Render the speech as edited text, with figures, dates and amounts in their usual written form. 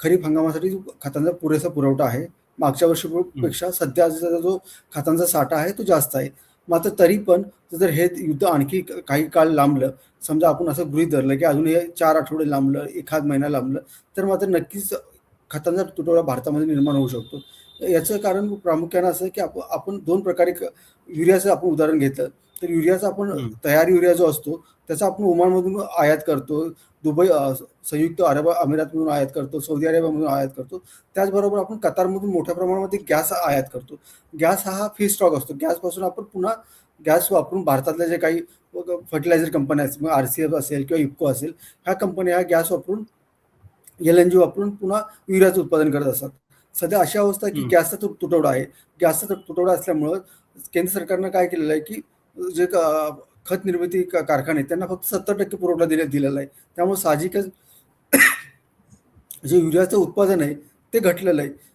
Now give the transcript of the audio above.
खरीप हंगामासाठी खतांचा पुरेसा पुरवठा आहे. मागच्या हं. वर्षीपेक्षा सध्याचा जो खतांचा साठा आहे तो जास्त आहे. मात्र तरी पण जर हे युद्ध आणखी काही काळ लांबलं, समजा आपण असं गृहीत धरलं की अजून हे 4 आठवडे लांबलं, एखाद महिना लांबलं, तर मात्र नक्कीच खतांचा तुटवडा भारतामध्ये निर्माण होऊ शकतो. याचं कारण प्रामुख्याने असं की आपण 2 प्रकारे युरियाचं आपण उदाहरण घेतलं, तर युरियाचा आपण हं. तयार युरिया जो असतो, त्याचा आपण ओमानमधून आयात करतो. दुबई संयुक्त अरब अमिरातमधून आयात करतो, सौदी अरेबियामधून आयात करतो. त्याचबरोबर आपण कतारमधून मोठ्या प्रमाणामध्ये गॅस आयात करतो. गॅस हा फीडस्टॉक असतो. गॅसपासून आपण पुन्हा गॅस वापरून भारतातल्या जे काही फर्टिलायझर कंपन्या असतील, मग आर-सी-एफ असेल किंवा इफ्को असेल, ह्या कंपन्या ह्या गॅस वापरून एल-एन-जी वापरून पुन्हा युरियाचं उत्पादन करत असतात. सध्या अशी अवस्था आहे की हं. गॅसचा तुटवडा आहे. गॅसचा तुटवडा असल्यामुळं केंद्र सरकारनं काय केलेलं आहे की जे खत निर्मिती कारखाने आहेत त्यांना फक्त 70% पुरवठा दिलेला आहे. त्यामुळे साहजिकच जे युरियाचं उत्पादन आहे ते घटलेलं आहे.